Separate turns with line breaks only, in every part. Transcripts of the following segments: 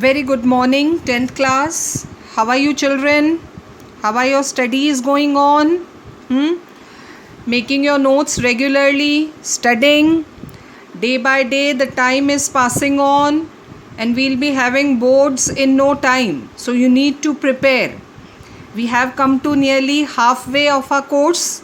Very good morning, 10th class. How are you, children? How are your studies going on? Making your notes regularly, studying. Day by day, the time is passing on, and we'll be having boards in no time. So, you need to prepare. We have come to nearly halfway of our course,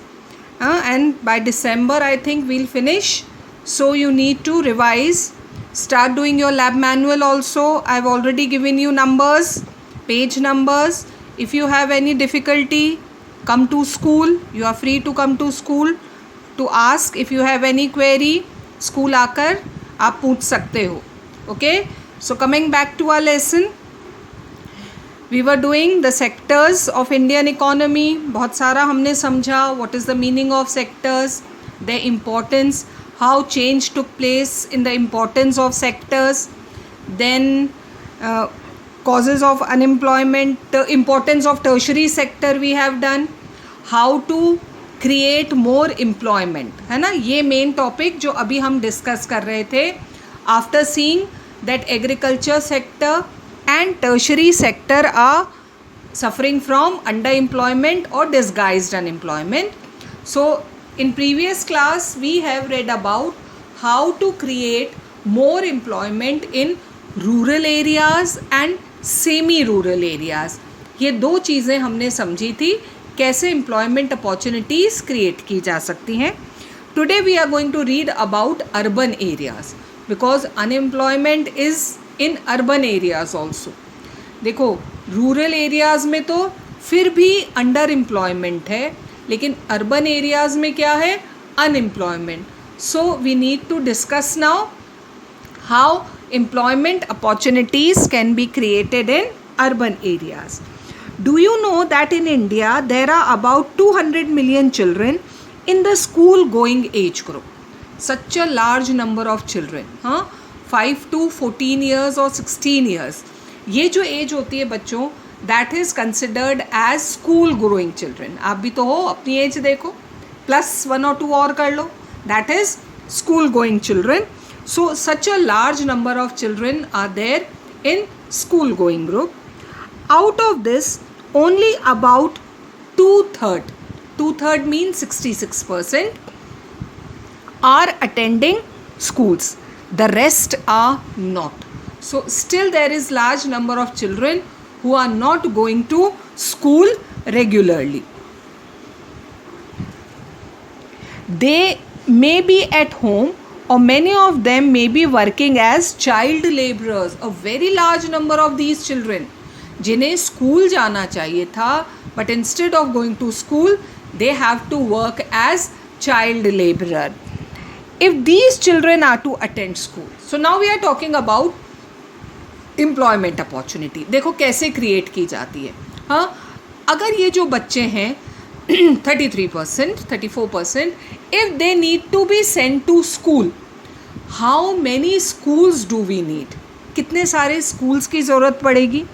and by December, I think we'll finish. So, you need to revise. Start doing your lab manual also. I've already given you numbers, page numbers. If you have any difficulty, come to school. You are free to come to school to ask. If you have any query, school आकर आप पूछ सकते हो. Okay? So coming back to our lesson, we were doing the sectors of Indian economy. बहुत सारा हमने समझा. What is the meaning of sectors? Their importance. How change took place in the importance of sectors, then causes of unemployment, the importance of tertiary sector we have done, how to create more employment, है ना. ये main topic जो अभी हम discuss कर रहे थे. After seeing that agriculture sector and tertiary sector are suffering from underemployment or disguised unemployment. So in previous class we have read about how to create more employment in rural areas and semi rural areas. ये दो चीज़ें हमने समझी थी कैसे employment opportunities create की जा सकती हैं. Today we are going to read about urban areas because unemployment is in urban areas also. देखो rural areas में तो फिर भी underemployment है, लेकिन अर्बन एरियाज़ में क्या है, unemployment. So we need to discuss now how employment opportunities can be created in urban areas. Do you know that in India there are about 200 million children in the school going age group. Such a large number of children. 5 to 14 years और 16 years, ये जो as होती है बच्चों, that is considered age school growing children. आप भी तो हो, अपनी एज देखो, प्लस 1 or 2 और कर लो, that is school going children. So such a large number of children are there in school going group. Out of this only about 2/3 means 66% are attending schools. The rest are not. So still there is large number of children who are not going to school regularly. They may be at home or many of them may be working as child laborers. A very large number of these children जिन्हें school जाना चाहिए था, but instead of going to school they have to work as child laborer. If these children are to attend school, so now we are talking about employment opportunity. देखो कैसे create की जाती है. अगर ये जो बच्चे हैं 33%, 34%, if they need to be sent to school, how many schools do we need? कितने सारे स्कूल्स की ज़रूरत पड़ेगी?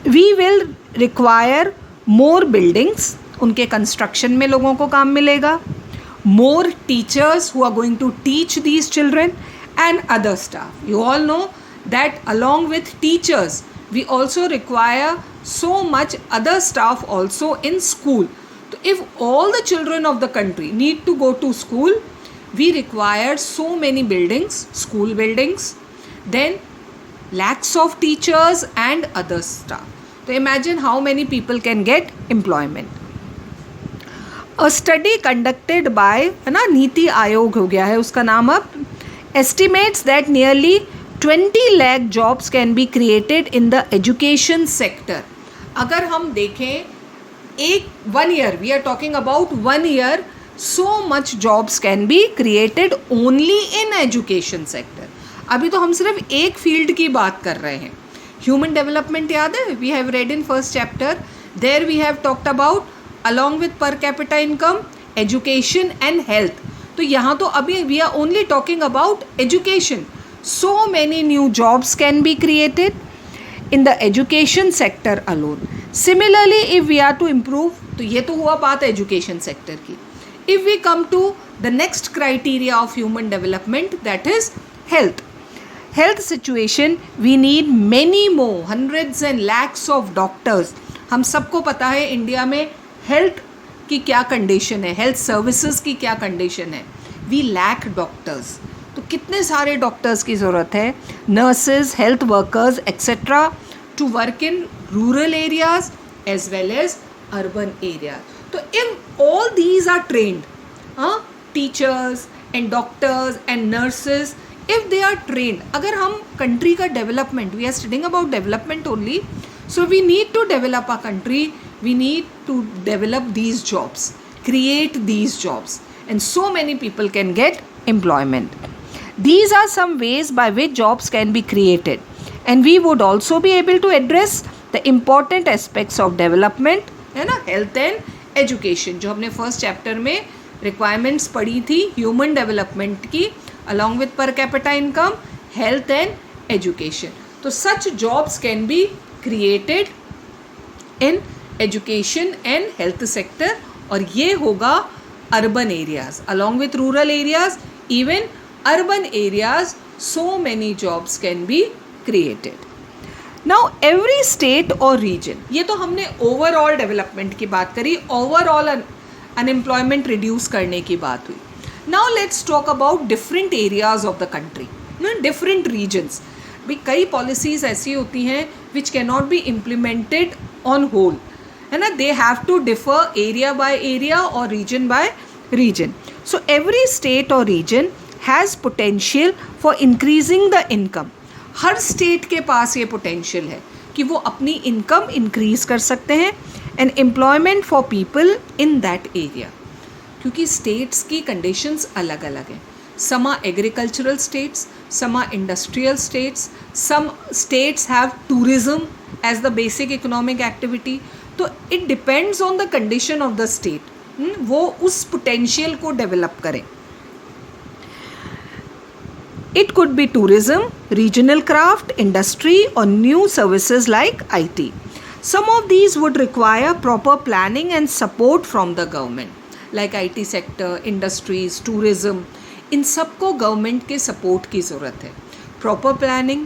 We will require more buildings, उनके कंस्ट्रक्शन में लोगों को काम मिलेगा. More teachers who are going to teach these children and other staff. You all know that along with teachers we also require so much other staff also in school. So if all the children of the country need to go to school, we require so many buildings, school buildings, then lakhs of teachers and other staff. So imagine how many people can get employment. A study conducted by NITI Aayog हो गया है उसका नाम अब, estimates that nearly 20 lakh jobs can be created in the education sector. अगर हम देखें 1 year, we are talking about 1 year, so much jobs can be created only in education sector. अभी तो हम सिर्फ एक फील्ड की बात कर रहे हैं. ह्यूमन डेवलपमेंट याद है, we have read in first chapter. There we have talked about along with per capita income, education and health. तो यहाँ तो अभी we are only talking about education. So many new jobs can be created in the education sector alone. Similarly, if we are to improve, तो ये तो हुआ बात education sector की. If we come to the next criteria of human development, that is health. Health situation, we need many more, hundreds and lakhs of doctors. हम सबको पता है इंडिया में हेल्थ की क्या कंडीशन है, हेल्थ सर्विसेज की क्या कंडीशन है. We lack doctors. तो कितने सारे डॉक्टर्स की ज़रूरत है, nurses, health workers etcetera, to work in rural areas as well as urban areas. तो if all these are trained, teachers and doctors and nurses, if they are trained, अगर हम country का development, we are studying about development only, so we need to develop our country, we need to develop these jobs, create these jobs, and so many people can get employment. These are some ways by which jobs can be created, and we would also be able to address the important aspects of development, है ना, health and education, जो हमने first chapter में requirements पढ़ी थी human development की, along with per capita income, health and education. So such jobs can be created in education and health sector, और ये होगा urban areas along with rural areas, even urban areas, so many jobs can be created. Now every state or region, ये तो हमने overall development की बात करी, overall unemployment reduce करने की बात हुई. Now let's talk about different areas of the country, different regions. भी कई policies ऐसी होती हैं which cannot be implemented on whole, है ना, they have to differ area by area or region by region. So every state or region has potential for increasing the income. Her state के पास ये potential है कि वो अपनी income increase कर सकते हैं and employment for people in that area. क्योंकि स्टेट्स की कंडीशंस अलग अलग हैं. Some are agricultural states, some are industrial states, some states have tourism as the basic economic activity. तो it depends on the condition of the state, वो उस potential को develop करें. It could be tourism, regional craft, industry और new services like IT. Some of these would require proper planning and support from the government. Like IT sector, industries, tourism, इन सबको government के support की ज़रूरत है. Proper planning,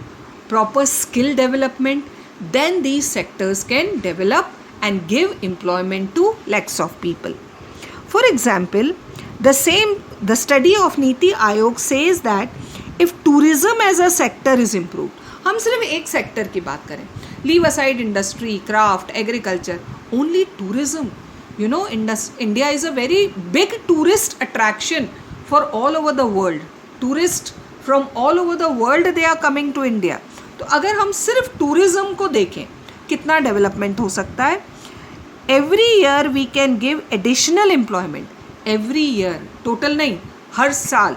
proper skill development, then these sectors can develop and give employment to lakhs of people. For example, the study of NITI Aayog says that if tourism as a sector is improve, हम सिर्फ एक sector की बात करें, leave aside industry, craft, agriculture, only tourism. You know, India is a very big tourist attraction for all over the world. Tourists from all over the world, they are coming to India. तो अगर हम सिर्फ tourism को देखें, कितना development हो सकता है. Every year we can give additional employment. Every year, total नहीं, हर साल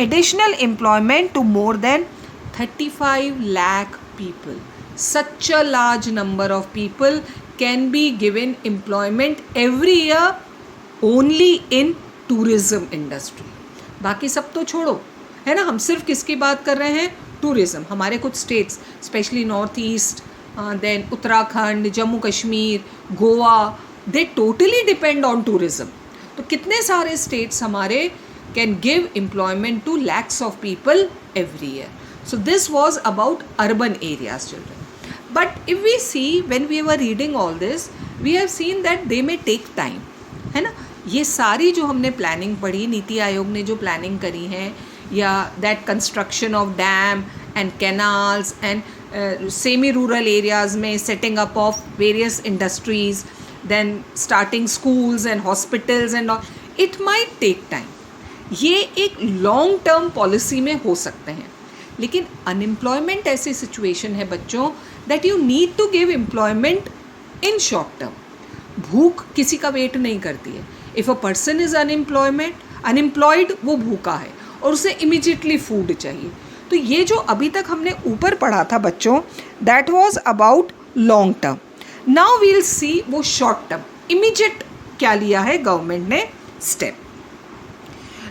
additional employment to more than 35 lakh people. Such a large number of people can be given employment every year only in tourism industry. बाकी सब तो छोड़ो, है ना, हम सिर्फ किसकी बात कर रहे हैं, टूरिज़म. हमारे कुछ states, specially north east, then Uttarakhand, Jammu Kashmir, Goa, they totally depend on tourism. तो कितने सारे स्टेट्स हमारे can give employment to lakhs of people every year. So this was about urban areas children. But if we see, when we were reading all this, we have seen that they may take time, है ना. ये सारी जो हमने planning पढ़ी, नीति आयोग ने जो planning करी है, या that construction of dam and canals and semi rural areas में setting up of various industries, then starting schools and hospitals and all, it might take time. ये एक लॉन्ग टर्म पॉलिसी में हो सकते हैं. लेकिन अनएम्प्लॉयमेंट ऐसी सिचुएशन है बच्चों that you need to give employment in short term. भूख किसी का वेट नहीं करती है. If a person is unemployed, वो भूखा है और उसे इमीजिएटली फूड चाहिए. तो ये जो अभी तक हमने ऊपर पढ़ा था बच्चों, that was about long term. Now we'll see वो शॉर्ट टर्म, इमीजिएट क्या लिया है गवर्नमेंट ने step.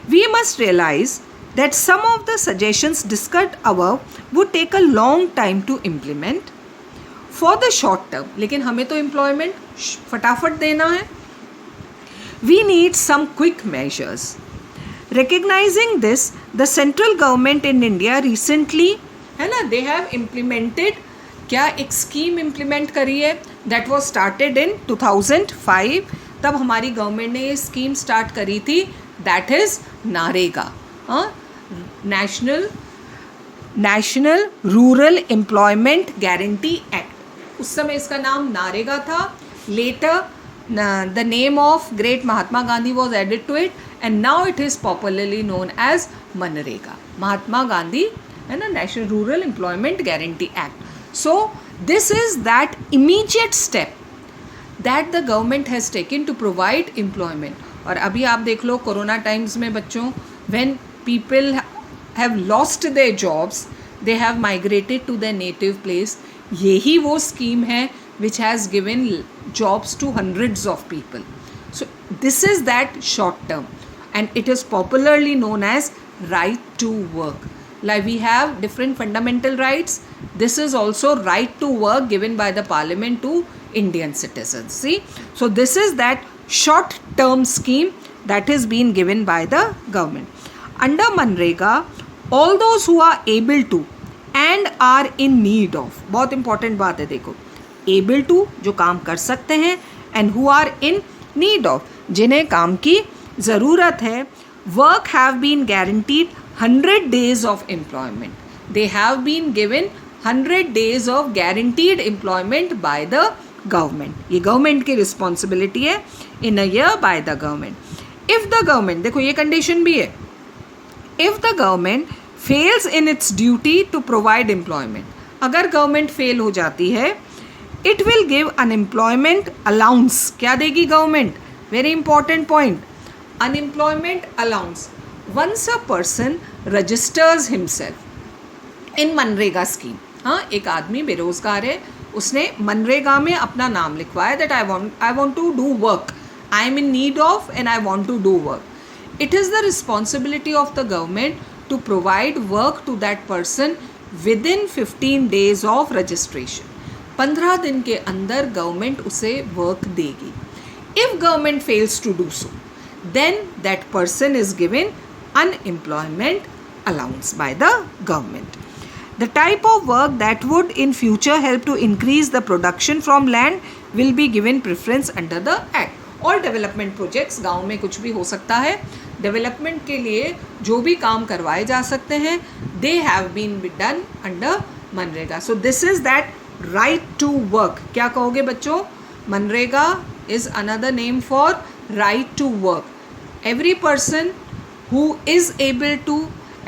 We must realise that some of the suggestions discussed above would take a long time to implement for the short term. लेकिन हमें तो employment फटाफट देना है. We need some quick measures. Recognizing this, the central government in India recently है ना. They have implemented, क्या एक स्कीम इम्प्लीमेंट करी है, दैट वॉज स्टार्टेड इन 2005. तब हमारी गवर्नमेंट ने ये स्कीम स्टार्ट करी थी, that is NREGA, national rural employment guarantee act. उस समय इसका नाम नारेगा था. Later the name of great Mahatma Gandhi was added to it and now it is popularly known as मनरेगा. महात्मा गांधी, है ना, national rural employment guarantee act. So this is that immediate step that the government has taken to provide employment. और अभी आप देख लो corona times में बच्चों, when people have lost their jobs, they have migrated to their native place. यही वो scheme है which has given jobs to hundreds of people. So this is that short term and it is popularly known as right to work. Like we have different fundamental rights. This is also right to work given by the parliament to Indian citizens. See, so this is that short term scheme that is being given by the government. Under Manrega, all those who are able to and are in need of, बहुत important बात है देखो, able to जो काम कर सकते हैं and who are in need of, जिन्हें काम की ज़रूरत है, work have been guaranteed 100 days of employment. They have been given 100 days of guaranteed employment by the government. ये government की responsibility है in a year by the government. If the government, देखो ये condition भी है, if the government fails in its duty to provide employment, अगर government fail हो जाती है, it will give unemployment allowance. क्या देगी government? Very important point. Unemployment allowance. Once a person registers himself in MNREGA scheme, हाँ, एक आदमी बेरोजगार है, उसने मनरेगा में अपना नाम लिखवाया that I want to do work, I am in need of and I want to do work. It is the responsibility of the government to provide work to that person within 15 days of registration. 15 दिन के अंदर government उसे work देगी. If government fails to do so, then that person is given unemployment allowance by the government. The type of work that would in future help to increase the production from land will be given preference under the act. All development projects, गाँव में कुछ भी हो सकता है, development के लिए जो भी काम करवाए जा सकते हैं, they have been done under MNREGA. So this is that right to work. क्या कहोगे बच्चों? MNREGA is another name for right to work. Every person who is able to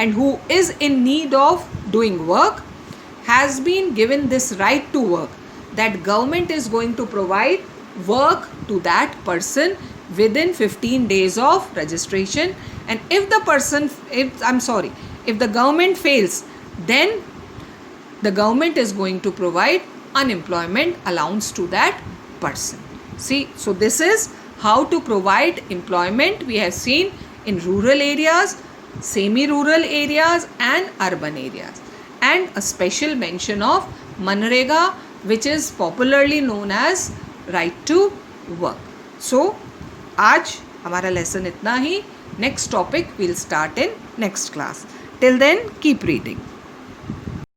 and who is in need of doing work has been given this right to work, that government is going to provide work to that person within 15 days of registration. And if the government fails, then the government is going to provide unemployment allowance to that person. See, so this is how to provide employment. We have seen in rural areas, semi-rural areas and urban areas, and a special mention of Manrega, which is popularly known as right to work. So आज हमारा lesson इतना ही. Next topic we'll start in next class. Till then, keep reading.